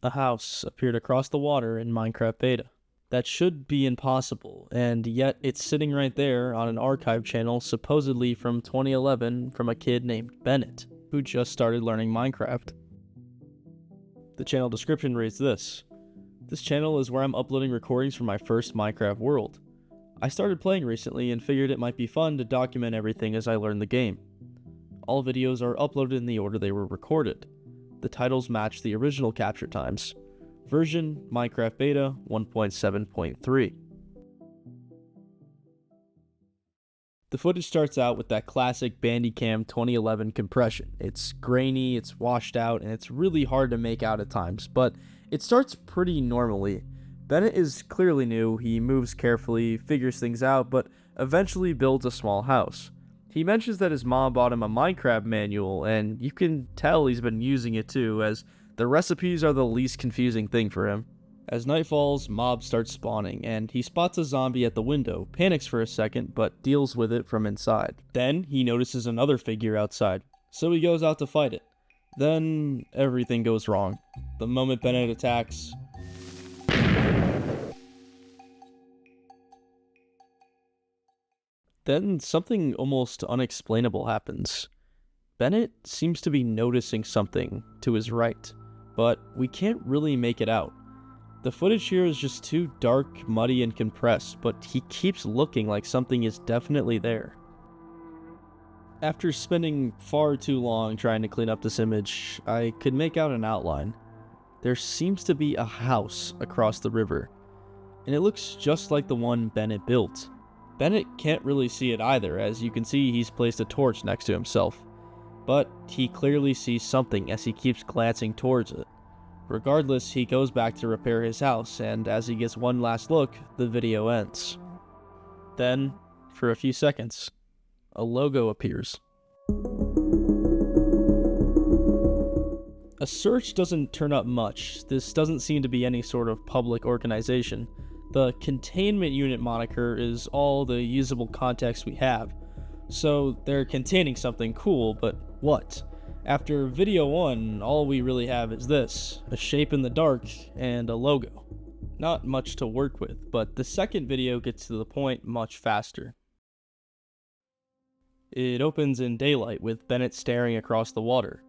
A house appeared across the water in Minecraft Beta. That should be impossible, and yet it's sitting right there on an archive channel supposedly from 2011 from a kid named Bennett, who just started learning Minecraft. The channel description reads this: "This channel is where I'm uploading recordings from my first Minecraft world. I started playing recently and figured it might be fun to document everything as I learn the game. All videos are uploaded in the order they were recorded. The titles match the original capture times. Version, Minecraft Beta 1.7.3. The footage starts out with that classic Bandicam 2011 compression. It's grainy, it's washed out, and it's really hard to make out at times, but it starts pretty normally. Bennett is clearly new, he moves carefully, figures things out, but eventually builds a small house. He mentions that his mom bought him a Minecraft manual, and you can tell he's been using it too, as the recipes are the least confusing thing for him. As night falls, mobs start spawning, and he spots a zombie at the window, panics for a second, but deals with it from inside. Then, he notices another figure outside, so he goes out to fight it. Then, everything goes wrong. The moment Bennett attacks, then something almost unexplainable happens. Bennett seems to be noticing something to his right, but we can't really make it out. The footage here is just too dark, muddy, and compressed, but he keeps looking like something is definitely there. After spending far too long trying to clean up this image, I could make out an outline. There seems to be a house across the river, and it looks just like the one Bennett built. Bennett can't really see it either, as you can see he's placed a torch next to himself, but he clearly sees something as he keeps glancing towards it. Regardless, he goes back to repair his house, and as he gets one last look, the video ends. Then, for a few seconds, a logo appears. A search doesn't turn up much. This doesn't seem to be any sort of public organization. The containment unit moniker is all the usable context we have. So they're containing something cool, but what? After video 1, all we really have is this, a shape in the dark and a logo. Not much to work with, but the second video gets to the point much faster. It opens in daylight with Bennett staring across the water.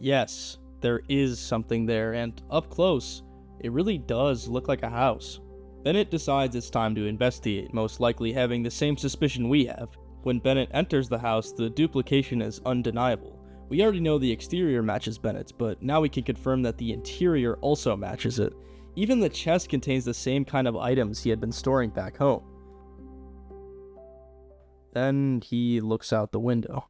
Yes, there is something there, and up close, it really does look like a house. Bennett decides it's time to investigate, most likely having the same suspicion we have. When Bennett enters the house, the duplication is undeniable. We already know the exterior matches Bennett's, but now we can confirm that the interior also matches it. Even the chest contains the same kind of items he had been storing back home. Then he looks out the window.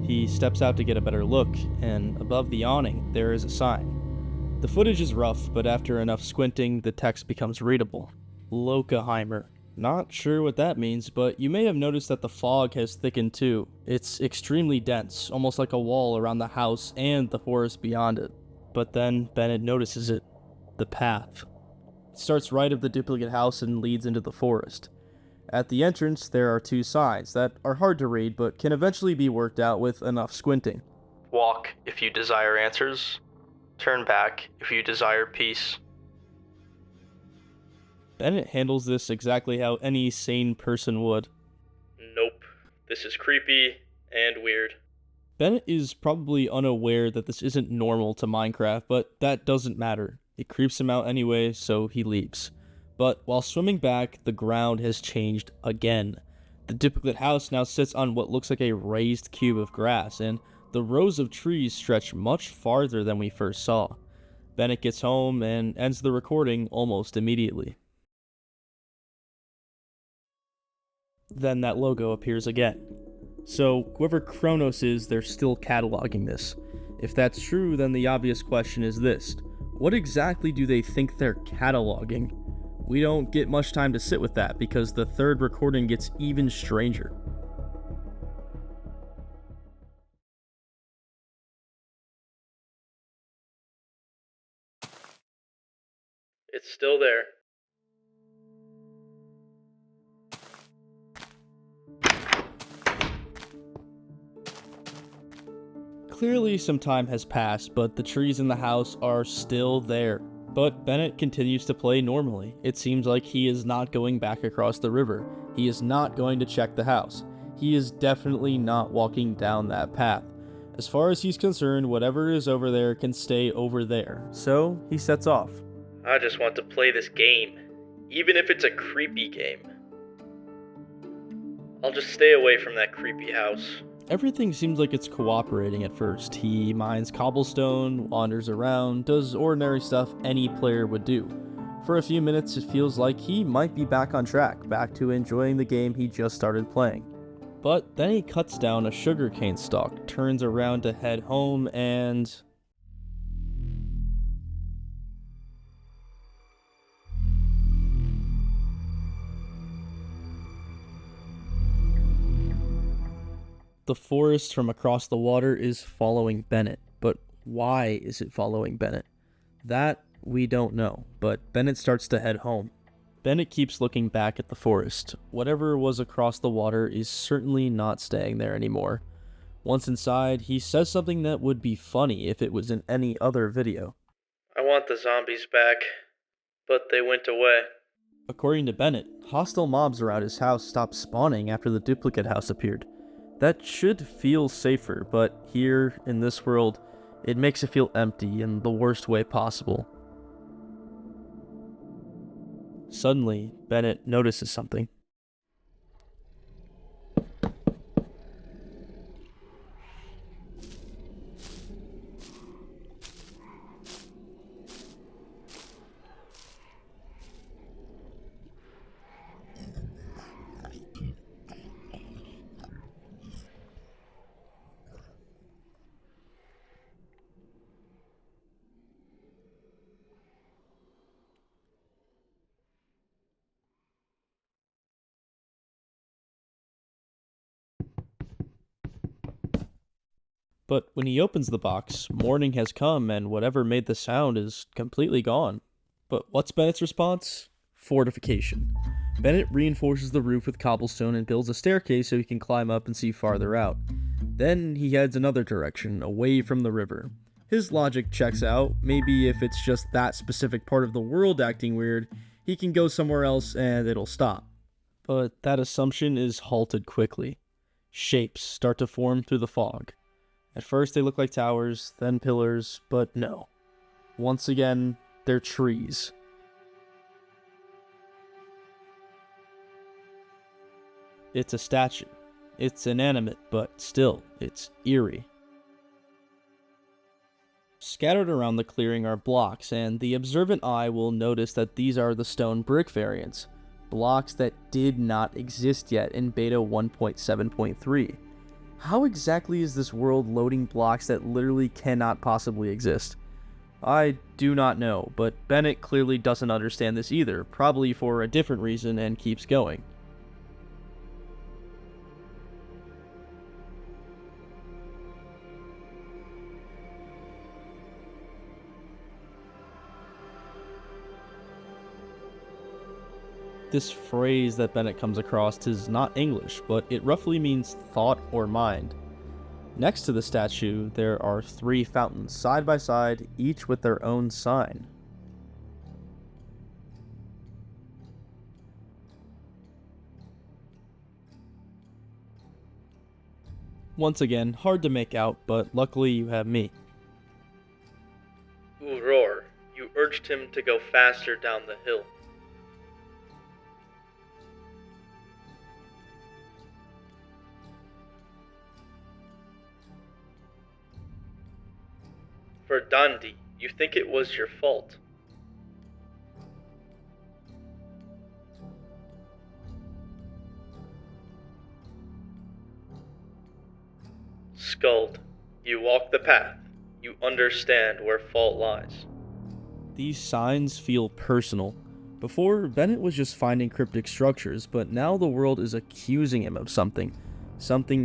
He steps out to get a better look, and above the awning, there is a sign. The footage is rough, but after enough squinting, the text becomes readable. Lokaheimer. Not sure what that means, but you may have noticed that the fog has thickened too. It's extremely dense, almost like a wall around the house and the forest beyond it. But then Bennett notices it. The path. It starts right of the duplicate house and leads into the forest. At the entrance, there are two signs that are hard to read, but can eventually be worked out with enough squinting. Walk if you desire answers. Turn back if you desire peace. Bennett handles this exactly how any sane person would. Nope. This is creepy and weird. Bennett is probably unaware that this isn't normal to Minecraft, but that doesn't matter. It creeps him out anyway, so he leaves. But while swimming back, the ground has changed again. The duplicate house now sits on what looks like a raised cube of grass, and the rows of trees stretch much farther than we first saw. Bennett gets home and ends the recording almost immediately. Then that logo appears again. So whoever Kronos is, they're still cataloging this. If that's true, then the obvious question is this: what exactly do they think they're cataloging? We don't get much time to sit with that because the third recording gets even stranger. It's still there. Clearly some time has passed, but the trees in the house are still there. But Bennett continues to play normally. It seems like he is not going back across the river. He is not going to check the house. He is definitely not walking down that path. As far as he's concerned, whatever is over there can stay over there. So he sets off. I just want to play this game, even if it's a creepy game. I'll just stay away from that creepy house. Everything seems like it's cooperating at first. He mines cobblestone, wanders around, does ordinary stuff any player would do. For a few minutes it feels like he might be back on track, back to enjoying the game he just started playing. But then he cuts down a sugarcane stalk, turns around to head home, and... the forest from across the water is following Bennett. But why is it following Bennett? That we don't know, but Bennett starts to head home. Bennett keeps looking back at the forest. Whatever was across the water is certainly not staying there anymore. Once inside, he says something that would be funny if it was in any other video. I want the zombies back, but they went away. According to Bennett, hostile mobs around his house stopped spawning after the duplicate house appeared. That should feel safer, but here, in this world, it makes it feel empty in the worst way possible. Suddenly, Bennett notices something. But when he opens the box, morning has come and whatever made the sound is completely gone. But what's Bennett's response? Fortification. Bennett reinforces the roof with cobblestone and builds a staircase so he can climb up and see farther out. Then he heads another direction, away from the river. His logic checks out. Maybe if it's just that specific part of the world acting weird, he can go somewhere else and it'll stop. But that assumption is halted quickly. Shapes start to form through the fog. At first they look like towers, then pillars, but no. Once again, they're trees. It's a statue. It's inanimate, but still, it's eerie. Scattered around the clearing are blocks, and the observant eye will notice that these are the stone brick variants. Blocks that did not exist yet in beta 1.7.3. How exactly is this world loading blocks that literally cannot possibly exist? I do not know, but Bennett clearly doesn't understand this either, probably for a different reason, and keeps going. This phrase that Bennett comes across is not English, but it roughly means thought or mind. Next to the statue, there are 3 fountains side by side, each with their own sign. Once again, hard to make out, but luckily you have me. Ooh, roar. You urged him to go faster down the hill. For Dundee, you think it was your fault. Skuld, you walk the path. You understand where fault lies. These signs feel personal. Before, Bennett was just finding cryptic structures, but now the world is accusing him of something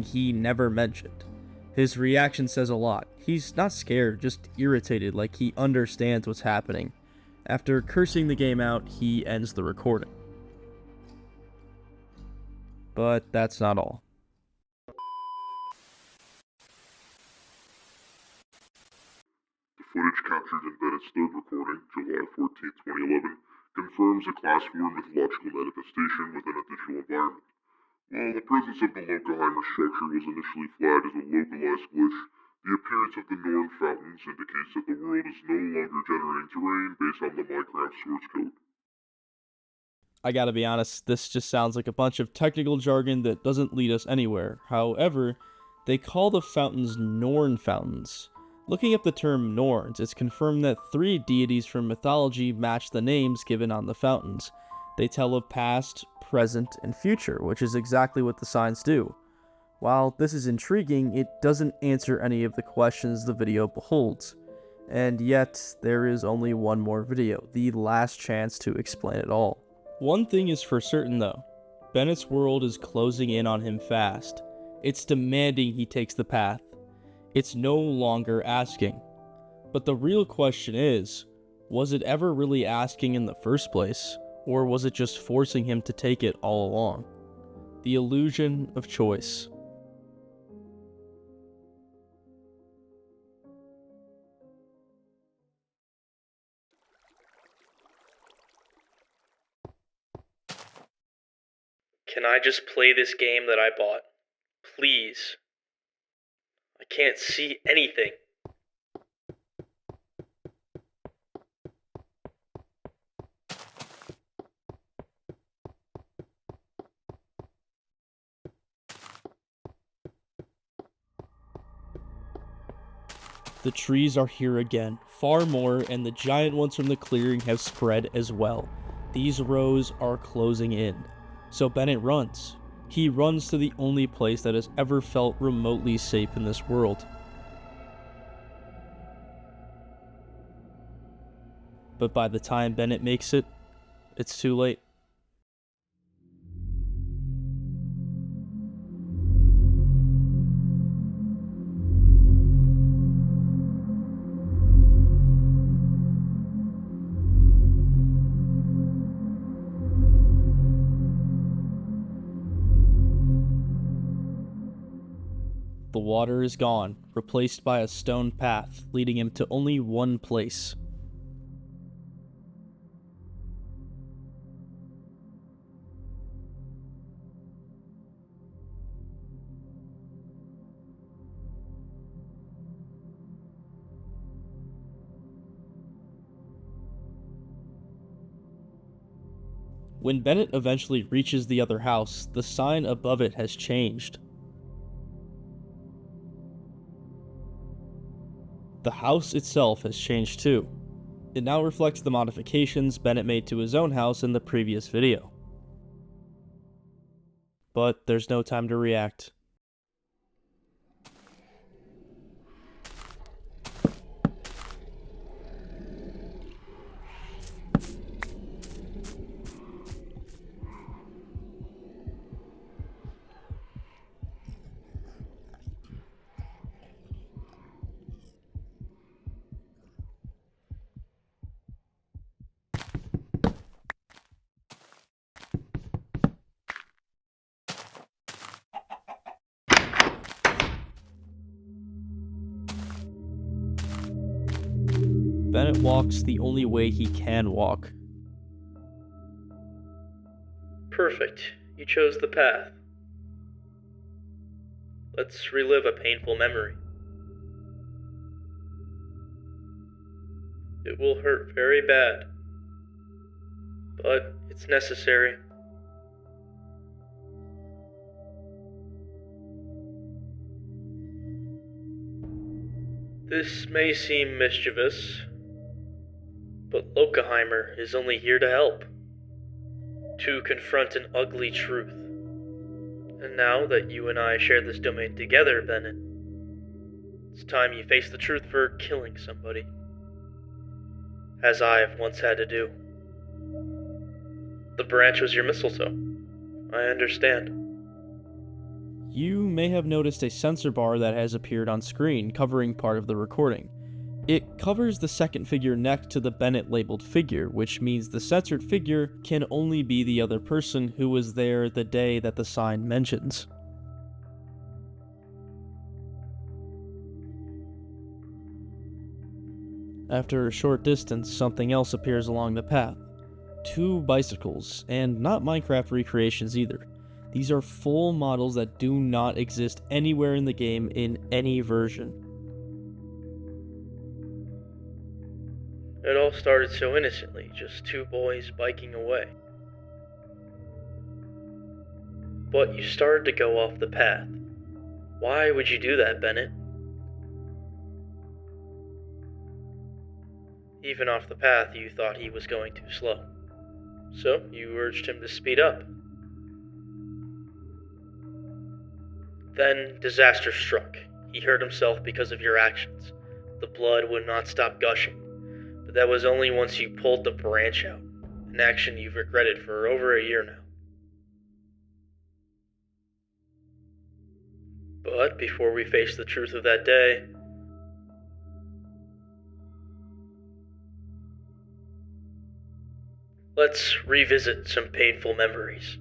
he never mentioned. His reaction says a lot. He's not scared, just irritated, like he understands what's happening. After cursing the game out, he ends the recording. But that's not all. Footage captured in Bennett's third recording, July 14, 2011, confirms a Class 4 mythological manifestation within a digital environment. While the presence of the Lockheimer structure was initially flagged as a localized glitch, the appearance of the Norn fountains indicates that the world is no longer generating terrain based on the Minecraft source code. I gotta be honest, this just sounds like a bunch of technical jargon that doesn't lead us anywhere. However, they call the fountains Norn fountains. Looking up the term Norns, it's confirmed that 3 deities from mythology match the names given on the fountains. They tell of past, present, and future, which is exactly what the signs do. While this is intriguing, it doesn't answer any of the questions the video beholds. And yet, there is only one more video, the last chance to explain it all. One thing is for certain though, Bennett's world is closing in on him fast. It's demanding he takes the path. It's no longer asking. But the real question is, was it ever really asking in the first place, or was it just forcing him to take it all along? The illusion of choice. Can I just play this game that I bought? Please. I can't see anything. The trees are here again, far more, and the giant ones from the clearing have spread as well. These rows are closing in. So Bennett runs. He runs to the only place that has ever felt remotely safe in this world. But by the time Bennett makes it, it's too late. The water is gone, replaced by a stone path leading him to only one place. When Bennett eventually reaches the other house, the sign above it has changed. The house itself has changed too. It now reflects the modifications Bennett made to his own house in the previous video. But there's no time to react. Bennett walks the only way he can walk. Perfect. You chose the path. Let's relive a painful memory. It will hurt very bad, but it's necessary. This may seem mischievous, but Lockheimer is only here to help. To confront an ugly truth. And now that you and I share this domain together, Bennett, it's time you face the truth for killing somebody. As I have once had to do. The branch was your mistletoe. I understand. You may have noticed a censor bar that has appeared on screen covering part of the recording. It covers the second figure next to the Bennett labeled figure, which means the censored figure can only be the other person who was there the day that the sign mentions. After a short distance, something else appears along the path. 2 bicycles, and not Minecraft recreations either. These are full models that do not exist anywhere in the game in any version. It all started so innocently, just 2 boys biking away. But you started to go off the path. Why would you do that, Bennett? Even off the path, you thought he was going too slow. So, you urged him to speed up. Then, disaster struck. He hurt himself because of your actions. The blood would not stop gushing. But that was only once you pulled the branch out, an action you've regretted for over a year now. But before we face the truth of that day, let's revisit some painful memories.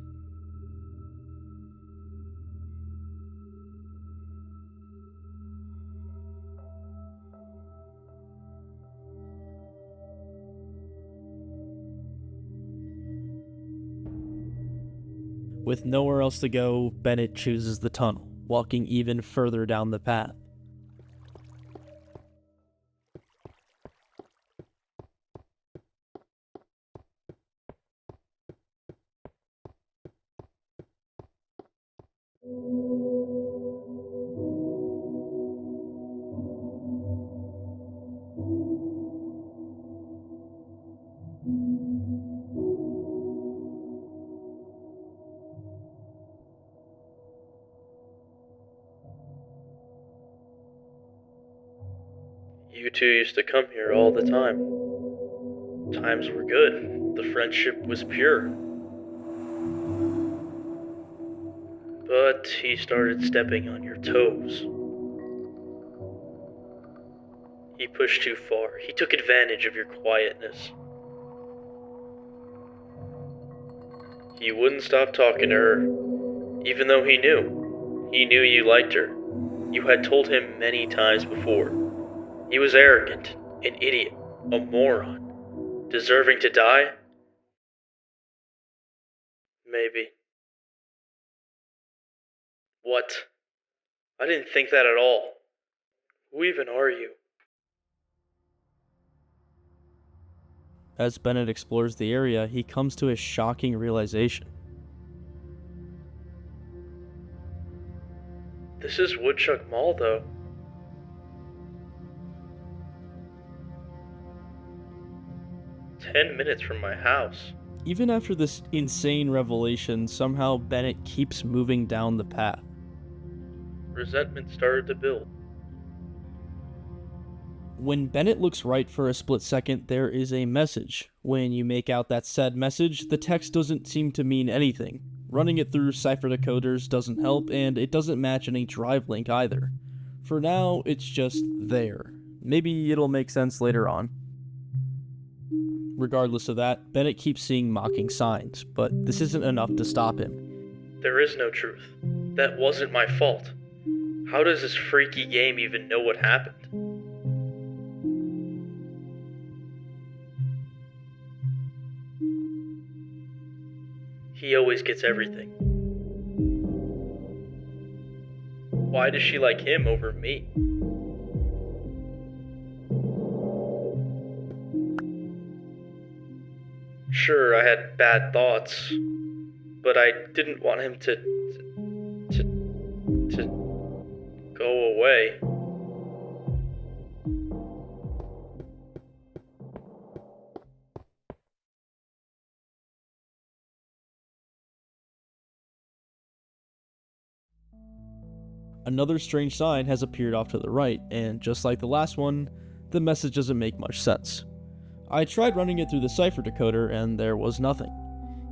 With nowhere else to go, Bennett chooses the tunnel, walking even further down the path. You two used to come here all the time. Times were good. The friendship was pure. But he started stepping on your toes. He pushed too far. He took advantage of your quietness. He wouldn't stop talking to her, even though he knew. He knew you liked her. You had told him many times before. He was arrogant, an idiot, a moron. Deserving to die? Maybe. What? I didn't think that at all. Who even are you? As Bennett explores the area, he comes to a shocking realization. This is Woodchuck Mall, though. "10 minutes from my house." Even after this insane revelation, somehow Bennett keeps moving down the path. Resentment started to build. When Bennett looks right for a split second, there is a message. When you make out that said message, the text doesn't seem to mean anything. Running it through cipher decoders doesn't help, and it doesn't match any drive link either. For now, it's just there. Maybe it'll make sense later on. Regardless of that, Bennett keeps seeing mocking signs, but this isn't enough to stop him. There is no truth. That wasn't my fault. How does this freaky game even know what happened? He always gets everything. Why does she like him over me? Sure, I had bad thoughts, but I didn't want him to go away. Another strange sign has appeared off to the right, and just like the last one, the message doesn't make much sense. I tried running it through the cipher decoder, and there was nothing.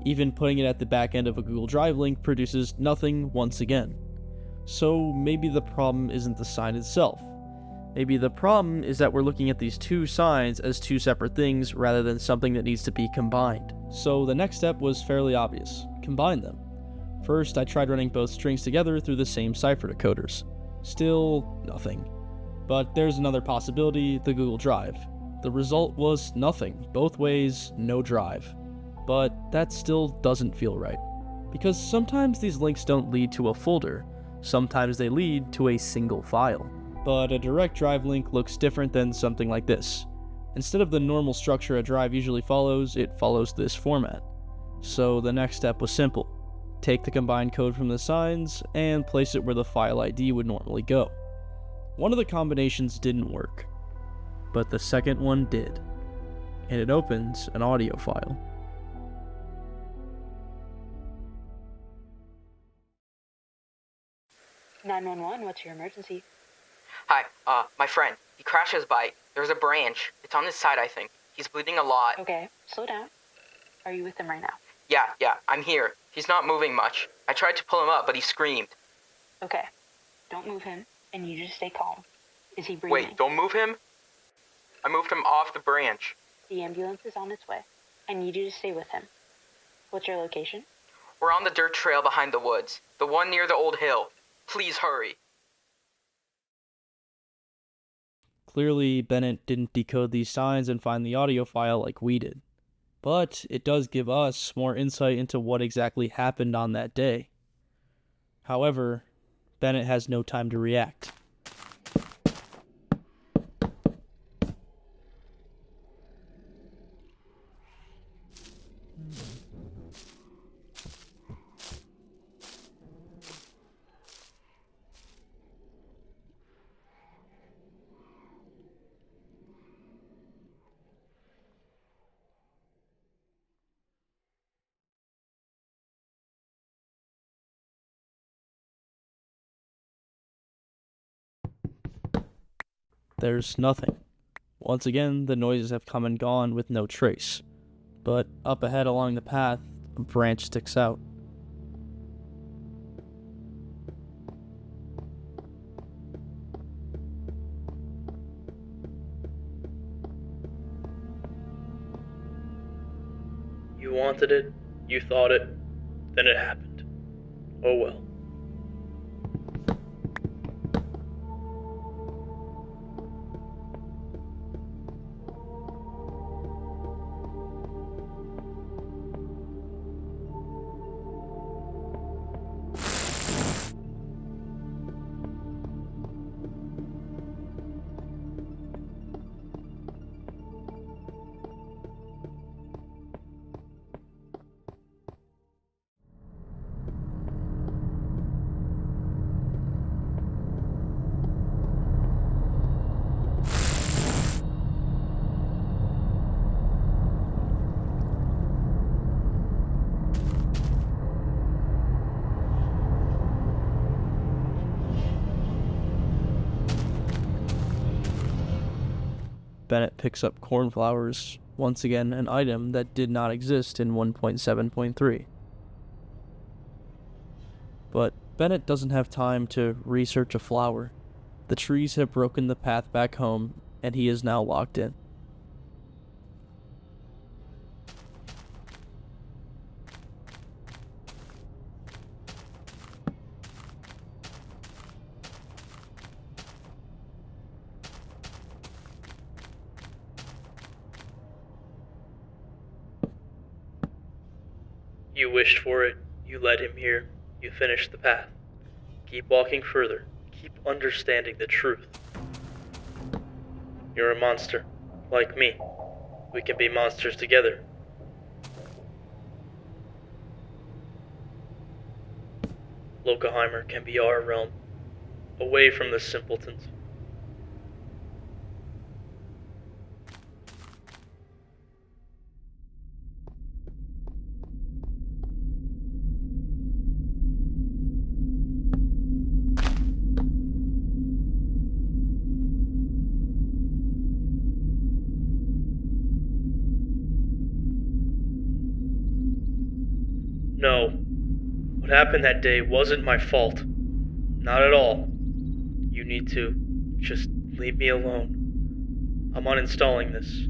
Even putting it at the back end of a Google Drive link produces nothing once again. So maybe the problem isn't the sign itself. Maybe the problem is that we're looking at these 2 signs as 2 separate things rather than something that needs to be combined. So the next step was fairly obvious: combine them. First, I tried running both strings together through the same cipher decoders. Still nothing. But there's another possibility: the Google Drive. The result was nothing. Both ways, no drive. But that still doesn't feel right. Because sometimes these links don't lead to a folder. Sometimes they lead to a single file. But a direct drive link looks different than something like this. Instead of the normal structure a drive usually follows, it follows this format. So the next step was simple. Take the combined code from the signs and place it where the file ID would normally go. One of the combinations didn't work, but the second one did, and it opens an audio file. "911, what's your emergency?" Hi, my friend. He crashed his bike. There's a branch. It's on his side, I think. He's bleeding a lot. Okay, slow down. Are you with him right now? Yeah, I'm here. He's not moving much. I tried to pull him up, but he screamed. Okay, don't move him, and you just stay calm. Is he breathing? Wait, don't move him? I moved him off the branch. The ambulance is on its way. I need you to stay with him. What's your location? We're on the dirt trail behind the woods. The one near the old hill. Please hurry. Clearly, Bennett didn't decode these signs and find the audio file like we did. But it does give us more insight into what exactly happened on that day. However, Bennett has no time to react. There's nothing. Once again, the noises have come and gone with no trace. But up ahead along the path, a branch sticks out. You wanted it, you thought it, then it happened. Oh well. Bennett picks up cornflowers, once again an item that did not exist in 1.7.3. But Bennett doesn't have time to research a flower. The trees have broken the path back home, and he is now locked in. You wished for it, you led him here, you finished the path. Keep walking further, keep understanding the truth. You're a monster, like me. We can be monsters together. Lokaheimer can be our realm, away from the simpletons. No, what happened that day wasn't my fault. Not at all. You need to just leave me alone. I'm uninstalling this.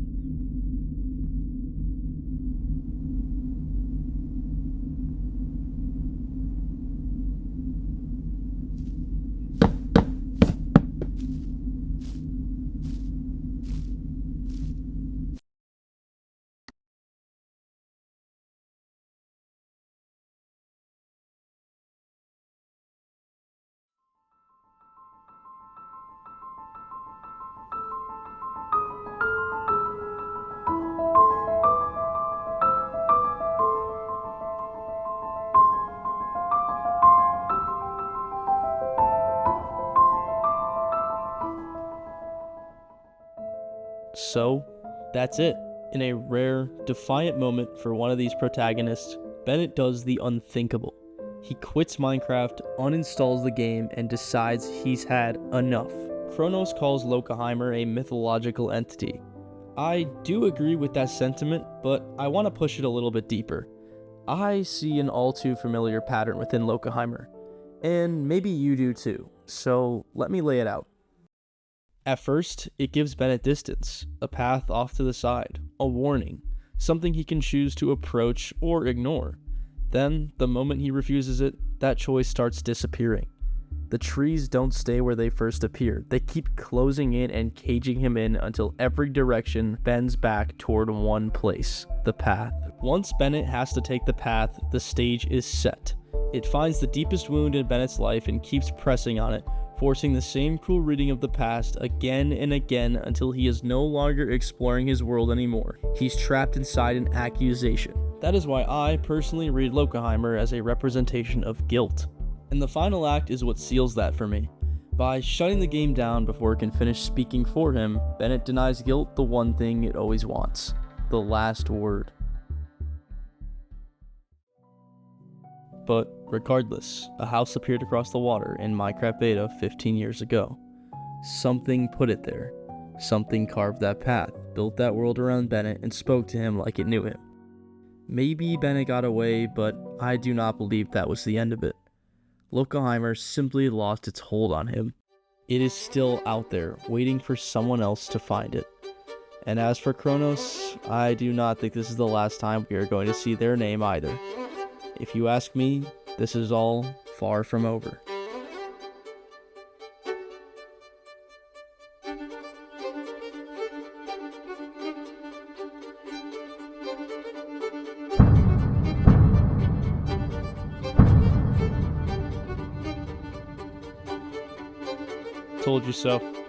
So, that's it. In a rare, defiant moment for one of these protagonists, Bennett does the unthinkable. He quits Minecraft, uninstalls the game, and decides he's had enough. Kronos calls Lockheimer a mythological entity. I do agree with that sentiment, but I want to push it a little bit deeper. I see an all too familiar pattern within Lockheimer, and maybe you do too, so let me lay it out. At first, it gives Bennett distance, a path off to the side, a warning, something he can choose to approach or ignore. Then, the moment he refuses it, that choice starts disappearing. The trees don't stay where they first appeared. They keep closing in and caging him in until every direction bends back toward one place, the path. Once Bennett has to take the path, the stage is set. It finds the deepest wound in Bennett's life and keeps pressing on it, forcing the same cruel reading of the past again and again until he is no longer exploring his world anymore. He's trapped inside an accusation. That is why I personally read Lockheimer as a representation of guilt. And the final act is what seals that for me. By shutting the game down before it can finish speaking for him, Bennett denies guilt the one thing it always wants: the last word. But regardless, a house appeared across the water in Minecraft Beta 15 years ago. Something put it there. Something carved that path, built that world around Bennett, and spoke to him like it knew him. Maybe Bennett got away, but I do not believe that was the end of it. Lockheimer simply lost its hold on him. It is still out there, waiting for someone else to find it. And as for Kronos, I do not think this is the last time we are going to see their name either. If you ask me, this is all far from over. Told you so.